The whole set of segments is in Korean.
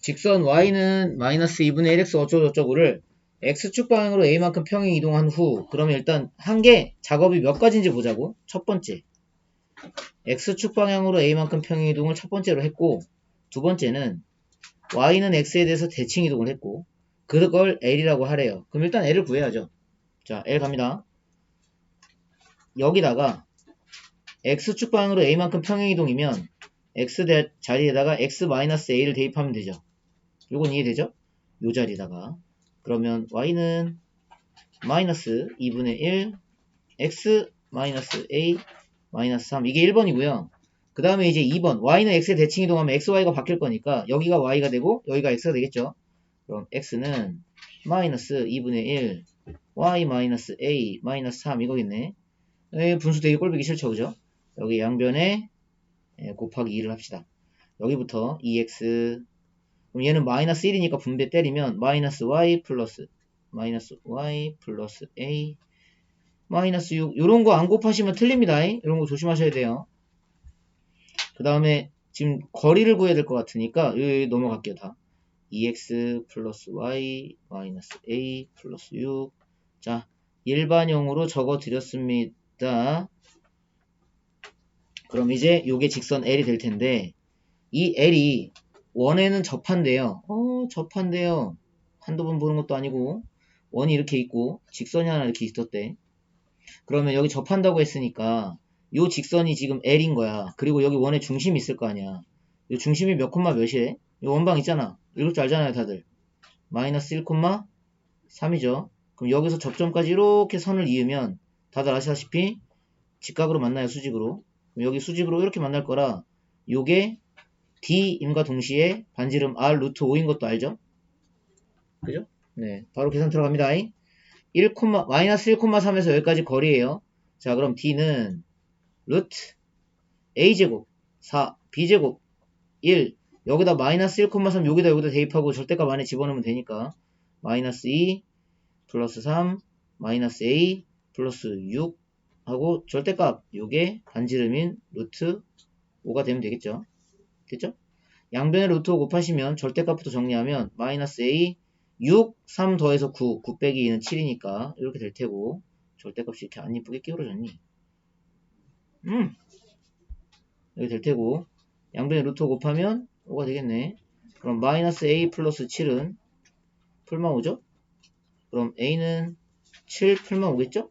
직선 y는 마이너스 2분의 1x 어쩌고저쩌고를 x축 방향으로 a만큼 평행 이동한 후, 그러면 일단 한 개 작업이 몇 가지인지 보자고. 첫 번째, x축 방향으로 a만큼 평행 이동을 첫 번째로 했고, 두 번째는 y는 x에 대해서 대칭 이동을 했고, 그걸 l이라고 하래요. 그럼 일단 l을 구해야죠. 자, l 갑니다. 여기다가 x축 방향으로 a만큼 평행 이동이면 x 자리에다가 x-a를 대입하면 되죠. 요건 이해되죠? 요 자리에다가 그러면 y는 마이너스 2분의 1 x-a 마이너스 3 이게 1번이고요. 그 다음에 이제 2번 y는 x에 대칭 이동하면 xy가 바뀔 거니까 여기가 y가 되고 여기가 x가 되겠죠. 그럼 x는 마이너스 2분의 1 y 마이너스 a 마이너스 3 이거겠네. 분수 되게 꼴보기 싫죠, 그죠? 여기 양변에 곱하기 2를 합시다. 여기부터 2x, 그럼 얘는 마이너스 1이니까 분배 때리면 마이너스 y 플러스 a 마이너스 6. 요런 거 안 곱하시면 틀립니다. 이런 거 조심하셔야 돼요. 그 다음에 지금 거리를 구해야 될 것 같으니까 여기 넘어갈게요. 다 2x 플러스 y 마이너스 a 플러스 6. 자, 일반형으로 적어 드렸습니다. 그럼 이제 요게 직선 L이 될 텐데 이 L이 원에는 접한대요. 접한대요. 한두 번 보는 것도 아니고 원이 이렇게 있고 직선이 하나 이렇게 있었대. 그러면 여기 접한다고 했으니까 요 직선이 지금 L인 거야. 그리고 여기 원의 중심이 있을 거 아니야. 요 중심이 몇 콤마 몇이래? 요 원방 있잖아. 읽을 줄 알잖아요, 다들. 마이너스 1 콤마 3이죠. 그럼 여기서 접점까지 이렇게 선을 이으면 다들 아시다시피 직각으로 만나요, 수직으로. 여기 수직으로 이렇게 만날 거라 요게 D임과 동시에 반지름 R 루트 5인 것도 알죠? 그죠? 네, 바로 계산 들어갑니다. 마이너스 1,3에서 여기까지 거리예요. 자, 그럼 D는 루트 A제곱 4 B제곱 1 여기다 마이너스 1,3 여기다 대입하고 절대값 안에 집어넣으면 되니까 마이너스 2 플러스 3 마이너스 A 플러스 6 하고 절대값 요게 반지름인 루트 5가 되면 되겠죠. 됐죠? 양변에 루트 5 곱하시면 절대값부터 정리하면 마이너스 A 6 3 더해서 9 9 빼기 2는 7이니까 이렇게 될 테고 절대값이 이렇게 안 이쁘게 끼우러졌니? 여기 될 테고 양변에 루트 5 곱하면 5가 되겠네. 그럼 마이너스 A 플러스 7은 풀만 5죠? 그럼 A는 7 풀만 5겠죠?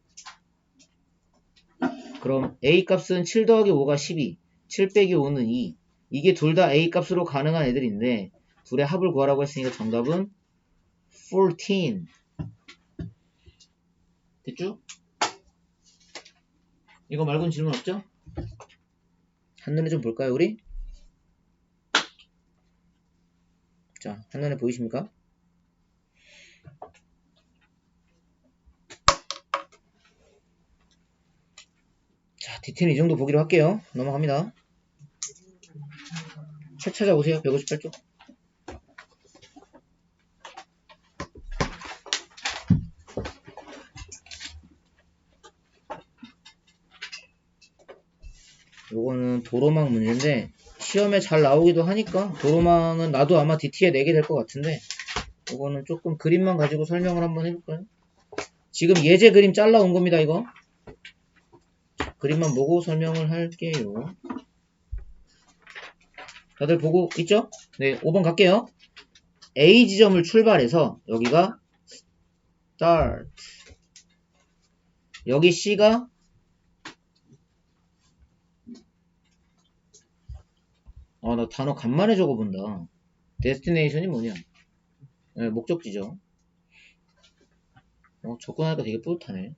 그럼 A 값은 7 더하기 5가 12 7 빼기 5는 2 이게 둘 다 A 값으로 가능한 애들인데 둘의 합을 구하라고 했으니까 정답은 14 됐죠? 이거 말고는 질문 없죠? 한눈에 좀 볼까요 우리? 자, 한눈에 보이십니까? 자, 디테일 이 정도 보기로 할게요. 넘어갑니다. 책 찾아오세요. 158쪽. 요거는 도로망 문제인데 시험에 잘 나오기도 하니까 도로망은 나도 아마 DT에 내게 될 것 같은데 요거는 조금 그림만 가지고 설명을 한번 해볼까요? 지금 예제 그림 잘라온 겁니다. 이거 그림만 보고 설명을 할게요. 다들 보고 있죠? 네, 5번 갈게요. A 지점을 출발해서 여기가 start 여기 C가 나 단어 간만에 적어본다. destination이 뭐냐? 네, 목적지죠. 접근하니까 되게 뿌듯하네.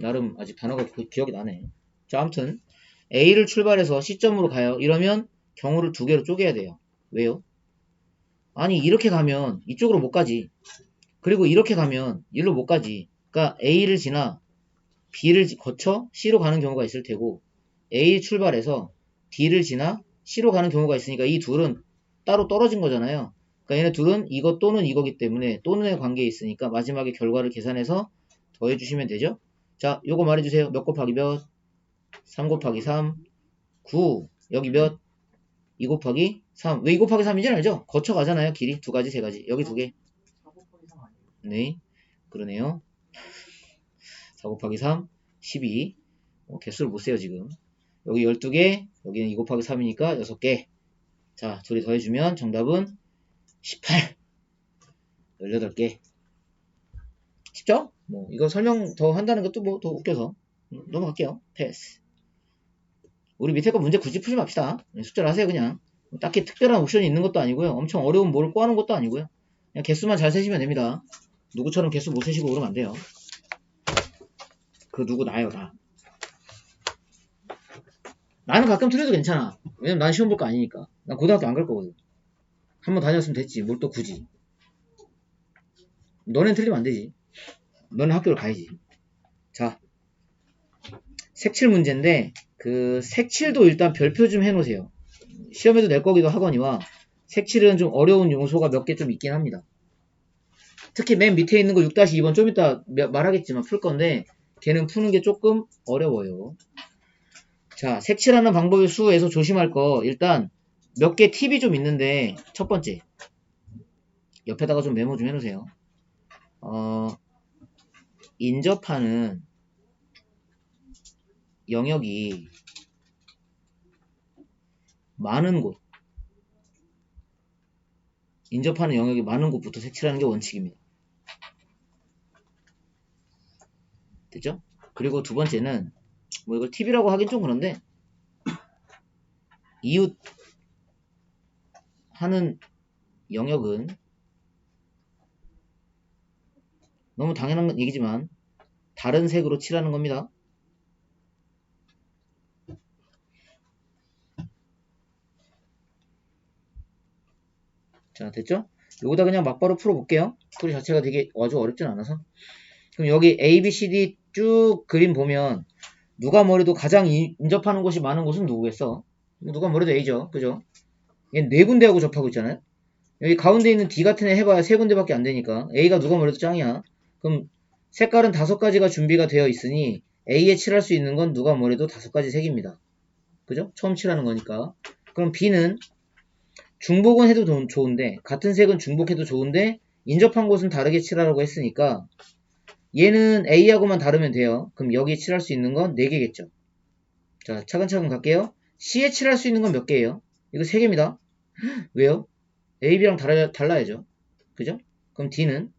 나름 아직 단어가 기억이 나네. 자, 아무튼 A를 출발해서 C점으로 가요. 이러면 경우를 두 개로 쪼개야 돼요. 왜요? 아니 이렇게 가면 이쪽으로 못 가지. 그리고 이렇게 가면 일로 못 가지. 그러니까 A를 지나 B를 거쳐 C로 가는 경우가 있을 테고 A 출발해서 D를 지나 C로 가는 경우가 있으니까 이 둘은 따로 떨어진 거잖아요. 그러니까 얘네 둘은 이것 또는 이거기 때문에 또는의 관계에 있으니까 마지막에 결과를 계산해서 더해주시면 되죠. 자, 요거 말해주세요. 몇 곱하기 몇? 3 곱하기 3 9 여기 몇? 2 곱하기 3. 왜 2 곱하기 3인지 알죠? 거쳐가잖아요. 길이 2가지, 3가지. 여기 2개. 4 곱하기 3 아니에요? 네. 그러네요. 4 곱하기 3, 12. 개수를 못 세요, 지금. 여기 12개, 여기는 2 곱하기 3이니까 6개. 자, 둘이 더해주면 정답은 18. 18개. 쉽죠? 뭐, 이거 설명 더 한다는 것도 뭐 더 웃겨서. 넘어갈게요. 패스. 우리 밑에 거 문제 굳이 풀지 맙시다. 숫자를 하세요, 그냥. 딱히 특별한 옵션이 있는 것도 아니고요. 엄청 어려운 뭐를 꼬아놓은 것도 아니고요. 그냥 개수만 잘 세시면 됩니다. 누구처럼 개수 못 세시고 그러면 안 돼요. 그 누구 나요, 나. 나는 가끔 틀려도 괜찮아. 왜냐면 난 시험 볼 거 아니니까. 난 고등학교 안 갈 거거든. 한번 다녔으면 됐지. 뭘 또 굳이. 너넨 틀리면 안 되지. 너는 학교를 가야지. 자, 색칠 문제인데 그 색칠도 일단 별표 좀 해놓으세요. 시험에도 낼 거기도 하거니와 색칠은 좀 어려운 요소가 몇 개 좀 있긴 합니다. 특히 맨 밑에 있는 거 6-2번 좀 이따 말하겠지만 풀 건데 걔는 푸는 게 조금 어려워요. 자, 색칠하는 방법의 수에서 조심할 거 일단 몇 개 팁이 좀 있는데 첫 번째 옆에다가 좀 메모 좀 해놓으세요. 인접하는 영역이 많은 곳, 인접하는 영역이 많은 곳부터 색칠하는 게 원칙입니다. 됐죠? 그리고 두 번째는 뭐 이걸 팁이라고 하긴 좀 그런데 이웃 하는 영역은 너무 당연한 얘기지만 다른 색으로 칠하는 겁니다. 자, 됐죠? 요거다 그냥 막바로 풀어볼게요. 풀이 자체가 되게 아주 어렵진 않아서. 그럼 여기 A, B, C, D 쭉 그림 보면 누가 뭐래도 가장 인접하는 곳이 많은 곳은 누구겠어? 누가 뭐래도 A죠. 그죠? 얘 네 군데하고 접하고 있잖아요. 여기 가운데 있는 D 같은 애 해봐야 세 군데밖에 안 되니까 A가 누가 뭐래도 짱이야. 그럼 색깔은 5가지가 준비가 되어 있으니 A에 칠할 수 있는 건 누가 뭐래도 5가지 색입니다. 그죠? 처음 칠하는 거니까. 그럼 B는 중복은 해도 좋은데 같은 색은 중복해도 좋은데 인접한 곳은 다르게 칠하라고 했으니까 얘는 A하고만 다르면 돼요. 그럼 여기에 칠할 수 있는 건 4개겠죠. 자, 차근차근 갈게요. C에 칠할 수 있는 건 몇 개예요? 이거 3개입니다. 왜요? A, B랑 달라야죠. 그죠? 그럼 D는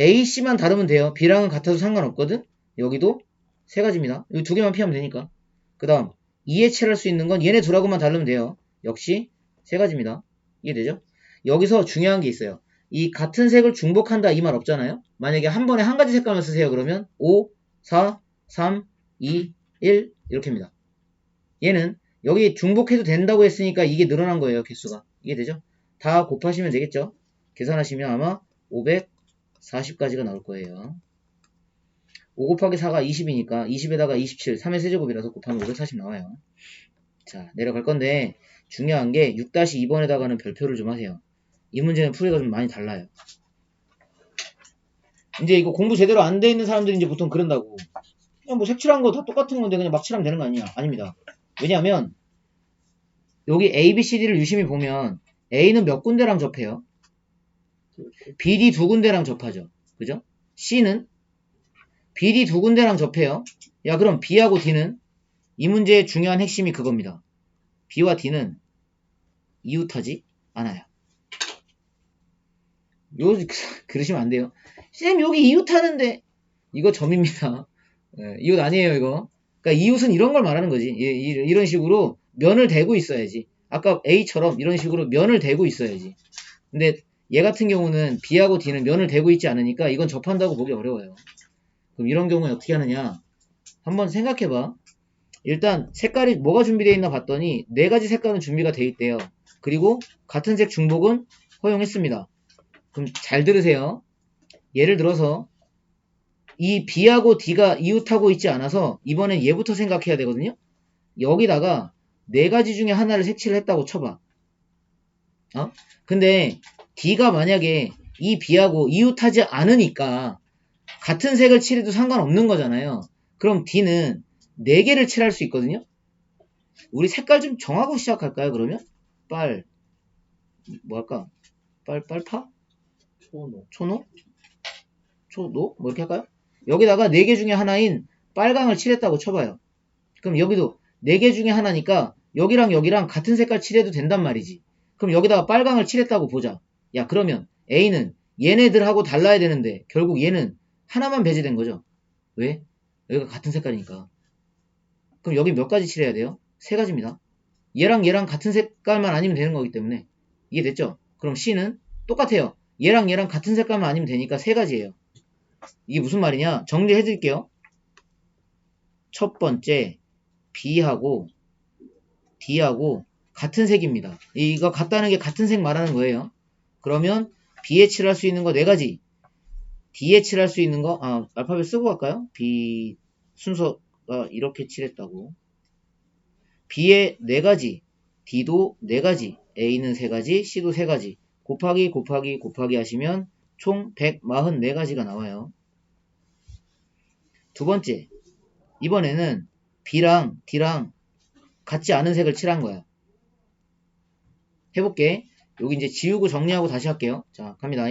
A, C만 다르면 돼요. B랑은 같아도 상관없거든? 여기도 3가지입니다. 이 2개만 피하면 되니까. 그 다음 E에 칠할 수 있는 건 얘네 둘하고만 다르면 돼요. 역시 3가지입니다. 이해되죠? 여기서 중요한 게 있어요. 이 같은 색을 중복한다 이 말 없잖아요. 만약에 한 번에 한 가지 색깔만 쓰세요. 그러면 5, 4, 3, 2, 1 이렇게입니다. 얘는 여기 중복해도 된다고 했으니까 이게 늘어난 거예요. 개수가. 이해되죠? 다 곱하시면 되겠죠? 계산하시면 아마 540까지가 나올 거예요. 5 곱하기 4가 20이니까 20에다가 27, 3의 세제곱이라서 곱하면 540 나와요. 자, 내려갈 건데 중요한 게 6-2번에다가는 별표를 좀 하세요. 이 문제는 풀이가 좀 많이 달라요. 이제 이거 공부 제대로 안 돼 있는 사람들이 이제 보통 그런다고. 그냥 뭐 색칠한 거 다 똑같은 건데 그냥 막 칠하면 되는 거 아니야? 아닙니다. 왜냐하면 여기 A, B, C, D를 유심히 보면 A는 몇 군데랑 접해요? B, D 2군데랑 접하죠. 그죠? C는 B, D 2군데랑 접해요. 야, 그럼 B하고 D는 이 문제의 중요한 핵심이 그겁니다. B와 D는 이웃하지 않아요. 그러시면 안 돼요. 쌤 여기 이웃하는데 이거 점입니다. 이웃 아니에요 이거. 그러니까 이웃은 이런 걸 말하는 거지. 이런 식으로 면을 대고 있어야지. 아까 A처럼 이런 식으로 면을 대고 있어야지. 근데 얘 같은 경우는 B하고 D는 면을 대고 있지 않으니까 이건 접한다고 보기 어려워요. 그럼 이런 경우에 어떻게 하느냐. 한번 생각해봐. 일단 색깔이 뭐가 준비되어 있나 봤더니 4가지 색깔은 준비가 되어 있대요. 그리고 같은 색 중복은 허용했습니다. 그럼 잘 들으세요. 예를 들어서 이 B하고 D가 이웃하고 있지 않아서 이번엔 얘부터 생각해야 되거든요. 여기다가 4가지 중에 하나를 색칠을 했다고 쳐봐. 근데 D가 만약에 이 B하고 이웃하지 않으니까 같은 색을 칠해도 상관없는 거잖아요. 그럼 D는 4개를 칠할 수 있거든요. 우리 색깔 좀 정하고 시작할까요, 그러면? 뭐 할까? 빨파? 초노? 초노? 뭐 이렇게 할까요? 여기다가 4개 중에 하나인 빨강을 칠했다고 쳐봐요. 그럼 여기도 4개 중에 하나니까 여기랑 여기랑 같은 색깔 칠해도 된단 말이지. 그럼 여기다가 빨강을 칠했다고 보자. 야, 그러면 A는 얘네들하고 달라야 되는데 결국 얘는 하나만 배제된 거죠. 왜? 여기가 같은 색깔이니까. 그럼 여기 몇 가지 칠해야 돼요? 3가지입니다. 얘랑 얘랑 같은 색깔만 아니면 되는 거기 때문에. 이해됐죠? 그럼 C는 똑같아요. 얘랑 얘랑 같은 색깔만 아니면 되니까 3가지예요. 이게 무슨 말이냐? 정리해 드릴게요. 첫 번째, B하고 D하고 같은 색입니다. 이거 같다는 게 같은 색 말하는 거예요. 그러면 B에 칠할 수 있는 거 4가지. D에 칠할 수 있는 거, 알파벳 쓰고 갈까요? B 순서가 이렇게 칠했다고. B에 4가지, D도 4가지, A는 3가지, C도 3가지. 곱하기 곱하기 곱하기 하시면 총 144가지가 나와요. 두 번째, 이번에는 B랑 D랑 같지 않은 색을 칠한 거야. 해볼게. 여기 이제 지우고 정리하고 다시 할게요. 자, 갑니다.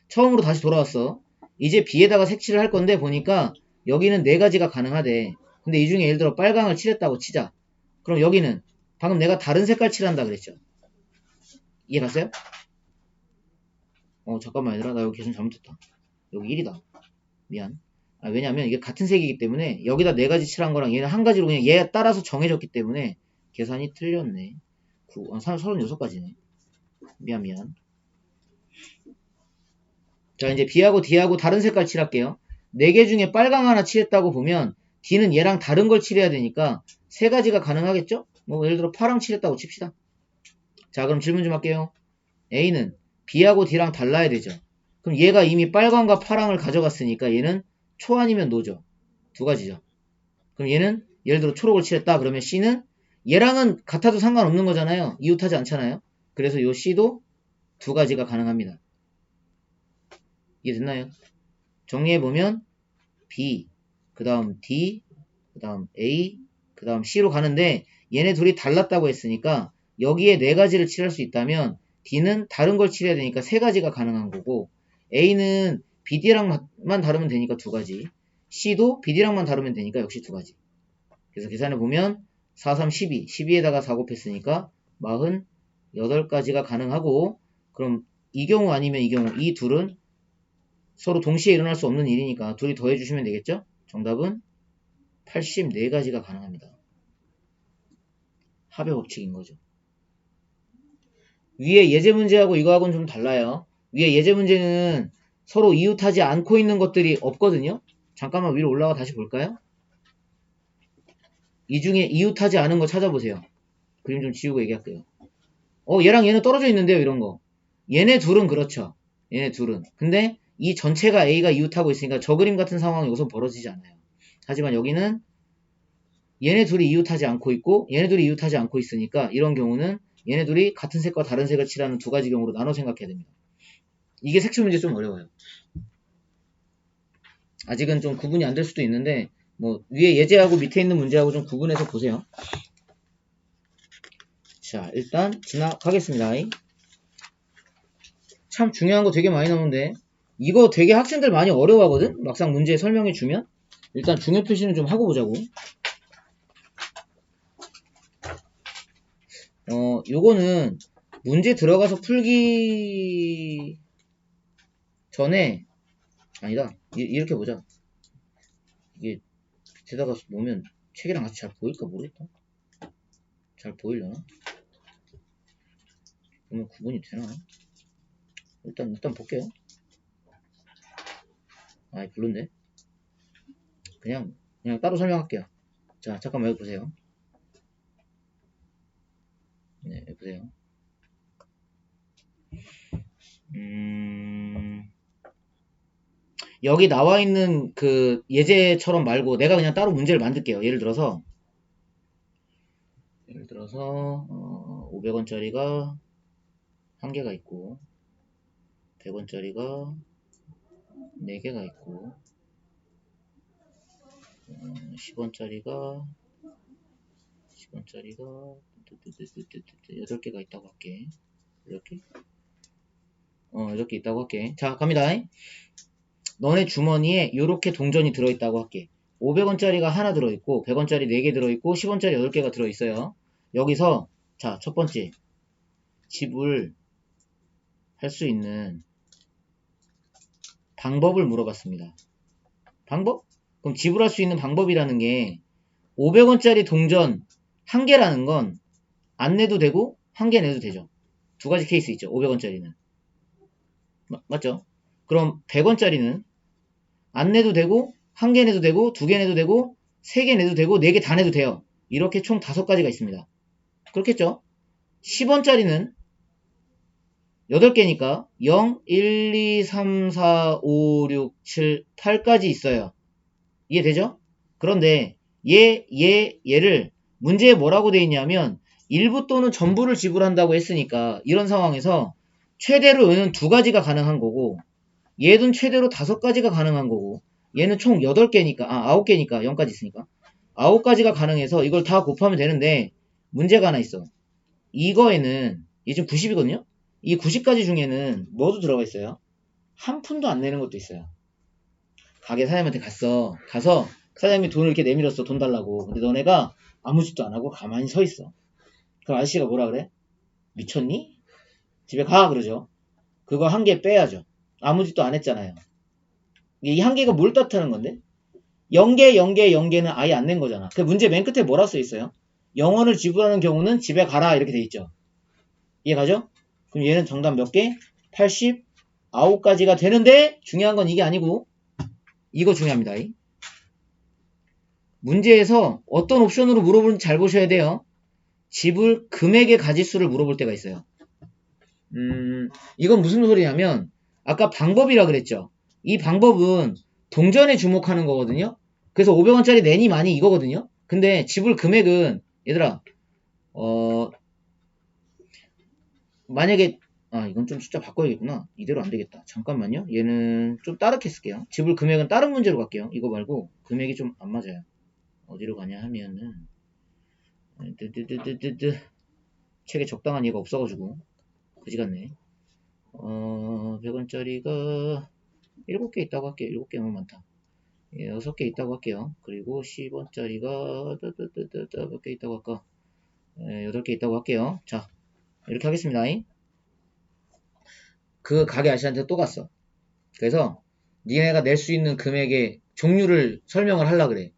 처음으로 다시 돌아왔어. 이제 B에다가 색칠을 할 건데 보니까 여기는 4가지가 가능하대. 근데 이 중에 예를 들어 빨강을 칠했다고 치자. 그럼 여기는 방금 내가 다른 색깔 칠한다 그랬죠. 이해 갔어요? 잠깐만 얘들아. 나 여기 계산 잘못했다. 여기 1이다. 미안. 왜냐면 이게 같은 색이기 때문에 여기다 4가지 칠한 거랑 얘는 한 가지로 그냥 얘에 따라서 정해졌기 때문에 계산이 틀렸네. 36가지네. 미안. 자, 이제 B하고 D하고 다른 색깔 칠할게요. 4개 중에 빨강 하나 칠했다고 보면 D는 얘랑 다른 걸 칠해야 되니까 3가지가 가능하겠죠? 뭐 예를 들어 파랑 칠했다고 칩시다. 자, 그럼 질문 좀 할게요. A는 B하고 D랑 달라야 되죠. 그럼 얘가 이미 빨강과 파랑을 가져갔으니까 얘는 초 아니면 노죠. 2가지죠. 그럼 얘는 예를 들어 초록을 칠했다. 그러면 C는 얘랑은 같아도 상관없는 거잖아요. 이웃하지 않잖아요. 그래서 요 C도 2가지가 가능합니다. 이해됐나요? 정리해보면 B, 그 다음 D, 그 다음 A, 그 다음 C로 가는데 얘네 둘이 달랐다고 했으니까 여기에 4가지를 칠할 수 있다면 D는 다른 걸 칠해야 되니까 3가지가 가능한 거고 A는 BD랑만 다르면 되니까 2가지, C도 BD랑만 다르면 되니까 역시 2가지. 그래서 계산해보면 4, 3, 12, 12에다가 4 곱했으니까 48가지가 가능하고 그럼 이 경우 아니면 이 경우 이 둘은 서로 동시에 일어날 수 없는 일이니까 둘이 더해주시면 되겠죠? 정답은 84가지가 가능합니다. 합의 법칙인 거죠. 위에 예제 문제하고 이거하고는 좀 달라요. 위에 예제 문제는 서로 이웃하지 않고 있는 것들이 없거든요. 잠깐만 위로 올라가 다시 볼까요? 이 중에 이웃하지 않은 거 찾아보세요. 그림 좀 지우고 얘기할게요. 얘랑 얘는 떨어져 있는데요, 이런 거. 얘네 둘은 그렇죠. 얘네 둘은. 근데 이 전체가 A가 이웃하고 있으니까 저 그림 같은 상황은 여기서 벌어지지 않아요. 하지만 여기는 얘네 둘이 이웃하지 않고 있고 얘네 둘이 이웃하지 않고 있으니까 이런 경우는 얘네 둘이 같은 색과 다른 색을 칠하는 2가지 경우로 나눠 생각해야 됩니다. 이게 색칠 문제 좀 어려워요. 아직은 좀 구분이 안 될 수도 있는데 뭐 위에 예제하고 밑에 있는 문제하고 좀 구분해서 보세요. 자, 일단 지나가겠습니다. 참 중요한 거 되게 많이 나오는데 이거 되게 학생들 많이 어려워하거든? 막상 문제 설명해 주면 일단 중요 표시는 좀 하고 보자고. 요거는 문제 들어가서 풀기 전에 아니다. 이렇게 보자. 이게 밑에다가 놓으면 책이랑 같이 잘 보일까 모르겠다. 잘 보이려나? 그러면 구분이 되나? 일단 볼게요. 별론데? 그냥 따로 설명할게요. 자, 잠깐만 여기 보세요. 네, 여기 보세요. 여기 나와 있는 그 예제처럼 말고 내가 그냥 따로 문제를 만들게요. 예를 들어서 500원짜리가 1개가 있고 100원짜리가 4개가 있고 10원짜리가 8개가 있다고 할게. 이렇게? 8개 있다고 할게. 자, 갑니다. 너네 주머니에 이렇게 동전이 들어있다고 할게. 500원짜리가 하나 들어있고 100원짜리 4개 들어있고 10원짜리 8개가 들어있어요. 여기서 자, 첫 번째 지불 할 수 있는 방법을 물어봤습니다. 방법? 그럼 지불할 수 있는 방법이라는 게 500원짜리 동전 1개라는 건 안 내도 되고 1개 내도 되죠. 두 가지 케이스 있죠. 500원짜리는. 맞죠? 그럼 100원짜리는 안 내도 되고 1개 내도 되고 2개 내도 되고 3개 내도 되고 4개 다 내도 돼요. 이렇게 총 5가지가 있습니다. 그렇겠죠? 10원짜리는 8개니까 0, 1, 2, 3, 4, 5, 6, 7, 8까지 있어요. 이해되죠? 그런데 얘를 문제에 뭐라고 돼 있냐면 일부 또는 전부를 지불한다고 했으니까 이런 상황에서 최대로 얘는 2가지가 가능한 거고 얘는 최대로 5가지가 가능한 거고 얘는 총 8개니까 9개니까 0까지 있으니까 9가지가 가능해서 이걸 다 곱하면 되는데 문제가 하나 있어. 이거에는 얘 지금 90이거든요? 이 90가지 중에는 뭐도 들어가 있어요? 한 푼도 안 내는 것도 있어요. 가게 사장님한테 가서 사장님이 돈을 이렇게 내밀었어. 돈 달라고. 근데 너네가 아무 짓도 안 하고 가만히 서 있어. 그럼 아저씨가 뭐라 그래? 미쳤니? 집에 가 그러죠. 그거 1개 빼야죠. 아무 짓도 안 했잖아요. 이 1개가 뭘 뜻하는 건데? 0개, 0개, 0개는 아예 안 낸 거잖아. 그 문제 맨 끝에 뭐라 써 있어요? 0원을 지불하는 경우는 집에 가라 이렇게 돼 있죠. 이해가죠? 그럼 얘는 정답 몇 개? 89가지가 되는데 중요한 건 이게 아니고 이거 중요합니다. 문제에서 어떤 옵션으로 물어보는지 잘 보셔야 돼요. 지불 금액의 가지수를 물어볼 때가 있어요. 이건 무슨 소리냐면 아까 방법이라 그랬죠. 이 방법은 동전에 주목하는 거거든요. 그래서 500원짜리 내니 많이 이거거든요. 근데 지불 금액은 얘들아 만약에 이건 좀 숫자 바꿔야겠구나. 이대로 안 되겠다. 잠깐만요. 얘는 좀 다르게 쓸게요. 지불 금액은 다른 문제로 갈게요. 이거 말고 금액이 좀 안 맞아요. 어디로 가냐 하면은 책에 적당한 얘가 없어가지고 그지같네. 100원짜리가 7개 있다고 할게요. 7개 너무 많다. 6개 있다고 할게요. 그리고 10원짜리가 몇 개 있다고 할까? 8개 있다고 할게요. 자, 이렇게 하겠습니다. 그 가게 아저씨한테 또 갔어. 그래서 니네가 낼 수 있는 금액의 종류를 설명을 하려 그래.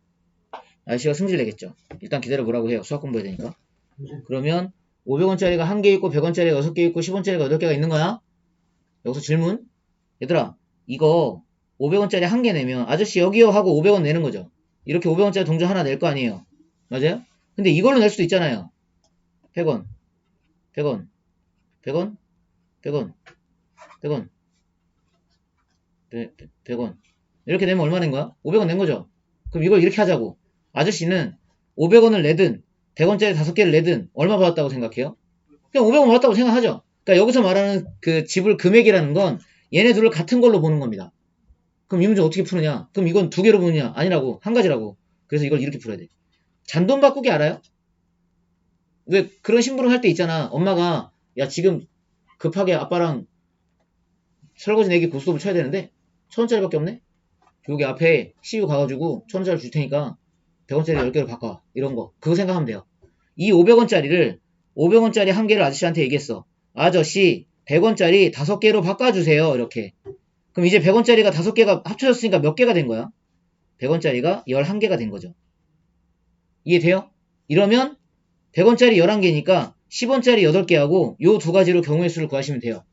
아저씨가 승질 내겠죠. 일단 기다려보라고 해요. 수학 공부해야 되니까. 그러면 500원짜리가 1개 있고 100원짜리가 6개 있고 10원짜리가 8개가 있는 거야? 여기서 질문. 얘들아 이거 500원짜리 1개 내면 아저씨 여기요 하고 500원 내는 거죠. 이렇게 500원짜리 동전 하나 낼 거 아니에요. 맞아요? 근데 이걸로 낼 수도 있잖아요. 100원 100원 100원 100원 100원 100원 이렇게 내면 얼마 낸 거야? 500원 낸 거죠. 그럼 이걸 이렇게 하자고. 아저씨는 500원을 내든 100원짜리 5개를 내든 얼마 받았다고 생각해요? 그냥 500원 받았다고 생각하죠. 그러니까 여기서 말하는 그 지불 금액이라는 건 얘네 둘을 같은 걸로 보는 겁니다. 그럼 이 문제 어떻게 푸느냐? 그럼 이건 2개로 보느냐? 아니라고. 1가지라고. 그래서 이걸 이렇게 풀어야 돼. 잔돈 바꾸기 알아요? 왜 그런 심부름 할 때 있잖아. 엄마가 야 지금 급하게 아빠랑 설거지 내기 고스톱을 쳐야 되는데 1000원짜리밖에 없네? 여기 앞에 CU 가가지고 1000원짜리 줄 테니까 100원짜리 10개로 바꿔. 이런 거. 그거 생각하면 돼요. 이 500원짜리를 500원짜리 1개를 아저씨한테 얘기했어. 아저씨 100원짜리 5개로 바꿔주세요. 이렇게. 그럼 이제 100원짜리가 5개가 합쳐졌으니까 몇 개가 된 거야? 100원짜리가 11개가 된 거죠. 이해돼요? 이러면 100원짜리 11개니까 10원짜리 8개하고 요 2가지로 경우의 수를 구하시면 돼요.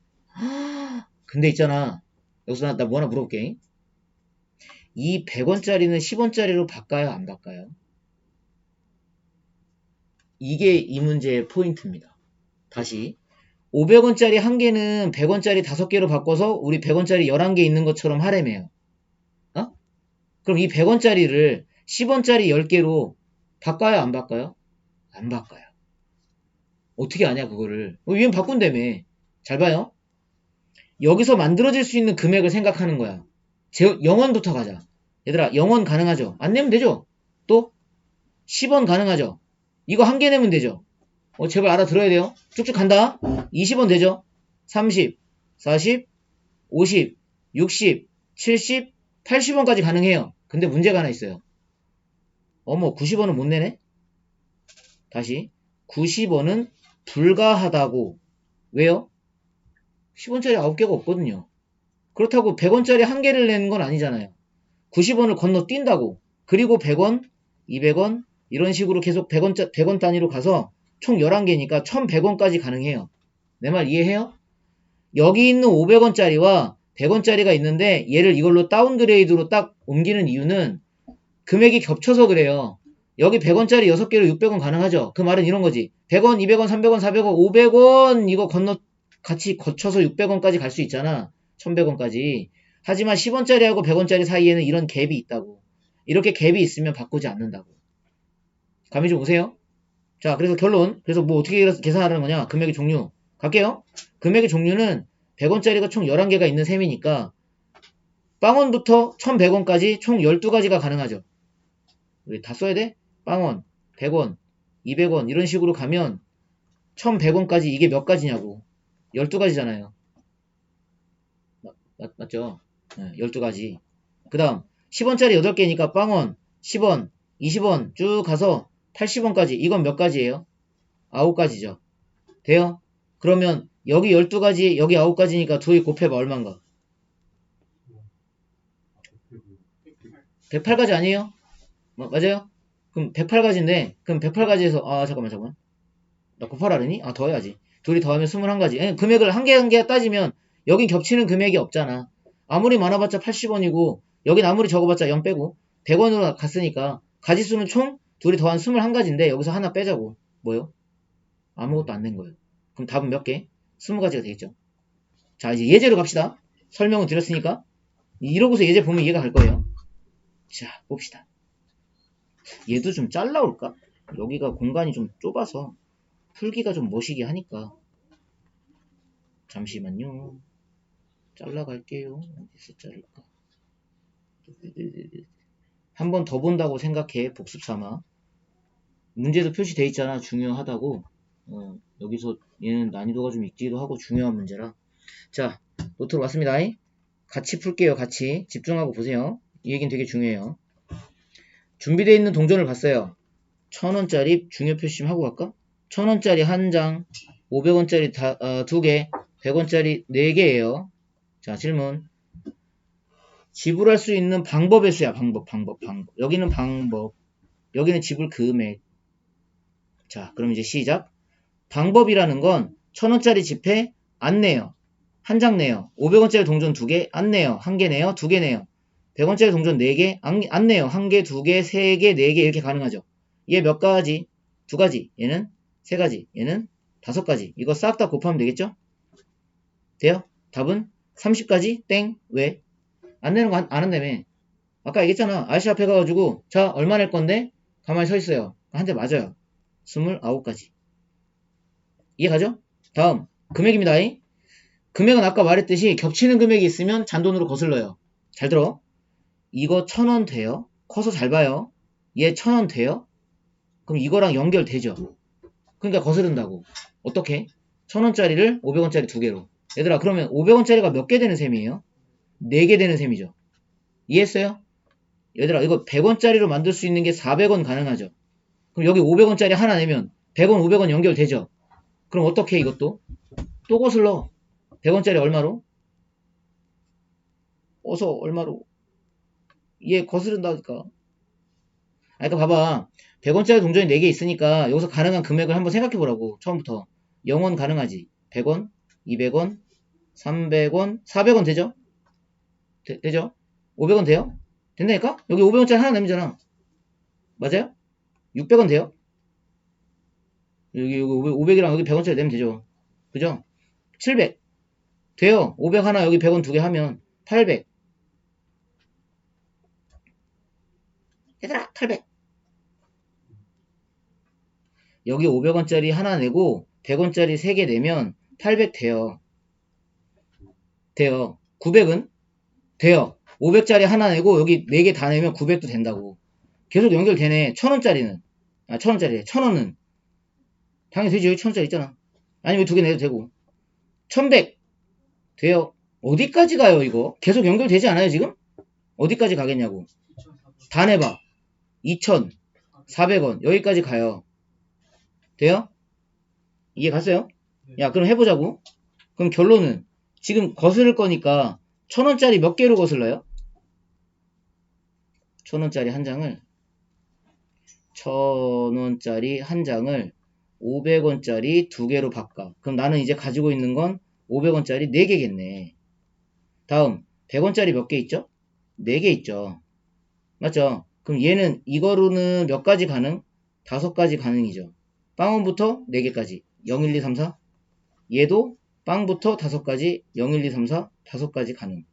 근데 있잖아. 여기서 나 뭐 하나 물어볼게. 이 100원짜리는 10원짜리로 바꿔요? 안 바꿔요? 이게 이 문제의 포인트입니다. 다시 500원짜리 1개는 100원짜리 5개로 바꿔서 우리 100원짜리 11개 있는 것처럼 하래매요. 그럼 이 100원짜리를 10원짜리 10개로 바꿔요? 안 바꿔요? 안 바꿔요. 어떻게 아냐 그거를. 얘는 바꾼다며. 잘 봐요. 여기서 만들어질 수 있는 금액을 생각하는 거야. 0원부터 가자. 얘들아 0원 가능하죠? 안 내면 되죠? 또 10원 가능하죠? 이거 한 개 내면 되죠? 제발 알아들어야 돼요. 쭉쭉 간다. 20원 되죠? 30, 40, 50, 60, 70, 80원까지 가능해요. 근데 문제가 하나 있어요. 어머 90원은 못 내네? 다시 90원은 불가하다고. 왜요? 10원짜리 9개가 없거든요. 그렇다고 100원짜리 한 개를 내는 건 아니잖아요. 90원을 건너뛴다고. 그리고 100원, 200원 이런 식으로 계속 100원 단위로 가서 총 11개니까 1100원까지 가능해요. 내 말 이해해요? 여기 있는 500원짜리와 100원짜리가 있는데 얘를 이걸로 다운그레이드로 딱 옮기는 이유는 금액이 겹쳐서 그래요. 여기 100원짜리 6개로 600원 가능하죠. 그 말은 이런 거지. 100원, 200원, 300원, 400원, 500원 이거 같이 거쳐서 600원까지 갈 수 있잖아. 1100원까지. 하지만 10원짜리하고 100원짜리 사이에는 이런 갭이 있다고. 이렇게 갭이 있으면 바꾸지 않는다고. 감이 좀 오세요? 자, 그래서 결론. 그래서 뭐 어떻게 계산하는 거냐? 금액의 종류. 갈게요. 금액의 종류는 100원짜리가 총 11개가 있는 셈이니까 빵원부터 1100원까지 총 12가지가 가능하죠. 우리 다 써야 돼? 빵원, 100원, 200원 이런 식으로 가면 1100원까지 이게 몇 가지냐고. 12가지잖아요. 맞죠? 네, 12가지. 그 다음 10원짜리 8개니까 빵원, 10원, 20원 쭉 가서 80원까지. 이건 몇 가지예요? 9가지죠. 돼요? 그러면 여기 12가지, 여기 9가지니까 둘이 곱해봐 얼만가? 108가지 아니에요? 맞아요? 그럼 108가지인데 그럼 108가지에서 잠깐만 나 곱하라느니? 더 해야지. 둘이 더하면 21가지. 금액을 한 개 한 개 따지면 여긴 겹치는 금액이 없잖아. 아무리 많아봤자 80원이고 여긴 아무리 적어봤자 0 빼고 100원으로 갔으니까 가지수는 총 둘이 더한 21가지인데 여기서 하나 빼자고. 뭐요? 아무것도 안 낸 거예요. 그럼 답은 몇 개? 20가지가 되겠죠. 자 이제 예제로 갑시다. 설명을 드렸으니까 이러고서 예제 보면 이해가 갈 거예요. 자 봅시다. 얘도 좀 잘라올까? 여기가 공간이 좀 좁아서 풀기가 좀 멋이게 하니까. 잠시만요. 잘라갈게요. 어디서 자를까? 한 번 더 본다고 생각해. 복습 삼아. 문제도 표시돼 있잖아. 중요하다고. 여기서 얘는 난이도가 좀 있기도 하고 중요한 문제라. 자, 노트로 왔습니다. 같이 풀게요. 같이 집중하고 보세요. 이 얘기는 되게 중요해요. 준비되어 있는 동전을 봤어요. 1000원짜리 중요 표시 좀 하고 갈까? 1000원짜리 한 장, 500원짜리 2개, 100원짜리 4개예요. 자, 질문. 지불할 수 있는 방법의 수야. 방법. 여기는 방법. 여기는 지불 금액. 자, 그럼 이제 시작. 방법이라는 건 1000원짜리 지폐 안 내요. 한 장 내요. 500원짜리 동전 2개 안 내요. 1개 내요. 2개 내요. 100원짜리 동전 4개 안 내요. 1개, 2개, 3개, 4개 이렇게 가능하죠. 얘 몇 가지? 2가지. 얘는 3가지. 얘는 5가지. 이거 싹 다 곱하면 되겠죠? 돼요? 답은 30가지? 땡. 왜? 안 내는 거 안 한다며. 아까 얘기했잖아. 아저씨 앞에 가가지고 자 얼마 낼 건데? 가만히 서 있어요. 한 대 맞아요. 29가지. 이해가죠? 다음 금액입니다. 금액은 아까 말했듯이 겹치는 금액이 있으면 잔돈으로 거슬러요. 잘 들어. 이거 1000원 돼요? 커서 잘 봐요. 얘 1000원 돼요? 그럼 이거랑 연결되죠. 그러니까 거스른다고. 어떻게? 1000원짜리를 500원짜리 2개로. 얘들아 그러면 500원짜리가 몇 개 되는 셈이에요? 4개 되는 셈이죠. 이해했어요? 얘들아 이거 100원짜리로 만들 수 있는 게 400원 가능하죠. 그럼 여기 500원짜리 하나 내면 100원 500원 연결되죠. 그럼 어떻게 이것도? 또 거슬러. 100원짜리 얼마로? 어서 얼마로? 얘 거스른다니까. 그러니까 봐봐. 100원짜리 동전이 4개 있으니까 여기서 가능한 금액을 한번 생각해보라고. 처음부터. 0원 가능하지. 100원, 200원, 300원, 400원 되죠? 되죠? 500원 돼요? 된다니까? 여기 500원짜리 하나 내면 되잖아. 맞아요? 600원 돼요? 여기 500이랑 여기 100원짜리 내면 되죠. 그죠? 700 돼요. 500 하나 여기 100원 2개 하면 800. 얘들아 800. 여기 500원짜리 하나 내고 100원짜리 3개 내면 800 돼요. 돼요. 900은? 돼요. 500짜리 하나 내고 여기 4개 다 내면 900도 된다고. 계속 연결되네. 1000원짜리는. 아, 1000원짜리. 1000원은. 당연히 되지. 여기 1000원짜리 있잖아. 아니면 2개 내도 되고. 1100. 돼요. 어디까지 가요, 이거? 계속 연결되지 않아요, 지금? 어디까지 가겠냐고. 다 내봐. 2,400원. 여기까지 가요. 돼요? 이해 갔어요? 야, 그럼 해보자고. 그럼 결론은 지금 거스를 거니까 1000원짜리 몇 개로 거슬러요? 1000원짜리 한 장을 1000원짜리 한 장을 500원짜리 2개로 바꿔. 그럼 나는 이제 가지고 있는 건 500원짜리 4개겠네. 다음 100원짜리 몇 개 있죠? 4개 있죠. 맞죠? 그럼 얘는 이거로는 몇 가지 가능? 5가지 가능이죠. 빵원부터 4개까지 0, 1, 2, 3, 4. 얘도 빵부터 5가지 0, 1, 2, 3, 4 5가지 가능.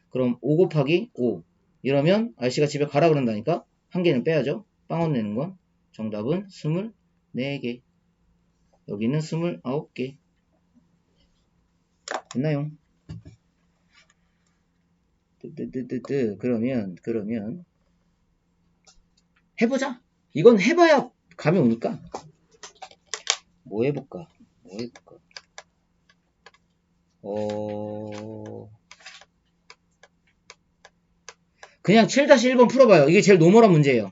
그럼 5 곱하기 5 이러면 아저씨가 집에 가라 그런다니까 한 개는 빼야죠. 빵원 내는 건 정답은 24개. 여기는 29개. 됐나요? 그러면 해보자. 이건 해봐야 감이 오니까. 뭐 해볼까? 그냥 7-1번 풀어봐요. 이게 제일 노멀한 문제예요.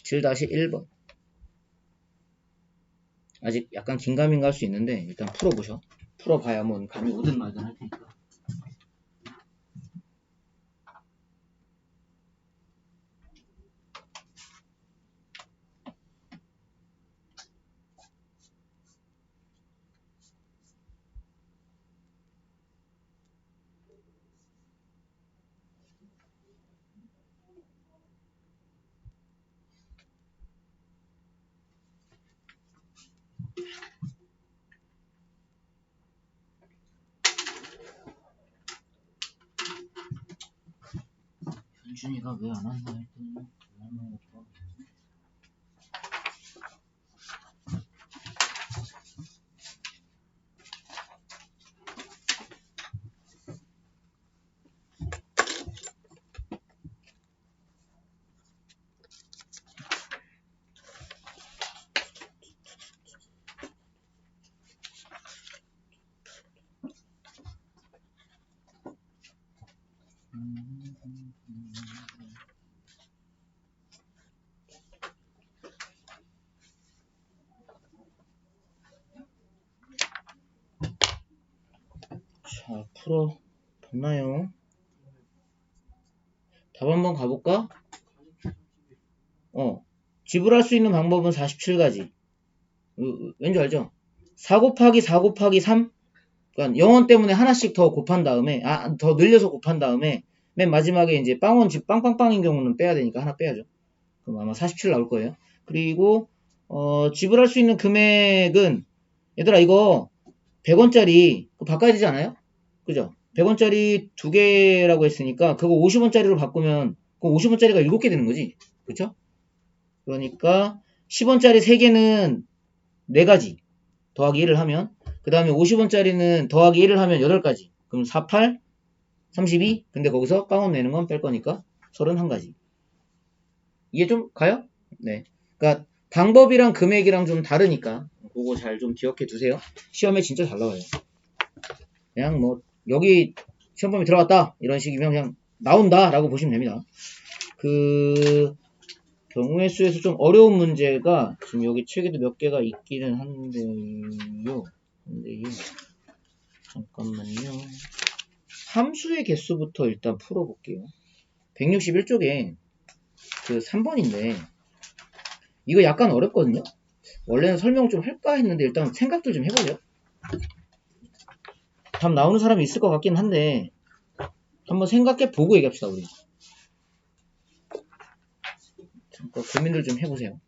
7-1번. 아직 약간 긴가민가 할 수 있는데 일단 풀어보셔. 풀어봐야 뭐 감이 오든 말든 할 테니까. 현준이가 왜 안 한다 했더니 자, 풀어봤나요? 답 한번 가볼까? 지불할 수 있는 방법은 47가지. 왠지 알죠? 4 곱하기 4 곱하기 3? 그러니까 0원 때문에 하나씩 더 곱한 다음에, 더 늘려서 곱한 다음에, 맨 마지막에 이제 빵원 집 빵빵빵인 경우는 빼야 되니까 하나 빼야죠. 그럼 아마 47 나올 거예요. 그리고, 지불할 수 있는 금액은, 얘들아, 이거 100원짜리, 바꿔야 되지 않아요? 그죠? 100원짜리 2개라고 했으니까, 그거 50원짜리로 바꾸면, 그럼 50원짜리가 7개 되는 거지. 그쵸? 그러니까, 10원짜리 3개는 4가지 더하기 1을 하면, 그 다음에 50원짜리는 더하기 1을 하면 8가지. 그럼 48, 32. 근데 거기서 빵원 내는 건 뺄 거니까 31가지. 이해 좀 가요? 네. 그러니까 방법이랑 금액이랑 좀 다르니까 그거 잘 좀 기억해 두세요. 시험에 진짜 잘 나와요. 그냥 뭐 여기 시험범위 들어갔다 이런 식이면 그냥 나온다 라고 보시면 됩니다. 그 경우의 수에서 좀 어려운 문제가 지금 여기 책에도 몇 개가 있기는 한데요. 잠깐만요. 함수의 개수부터 일단 풀어볼게요. 161쪽에 그 3번인데 이거 약간 어렵거든요. 원래는 설명 좀 할까 했는데 일단 생각들 좀 해보죠. 답 나오는 사람이 있을 것 같긴 한데 한번 생각해보고 얘기합시다 우리. 잠깐 고민들 좀 해보세요.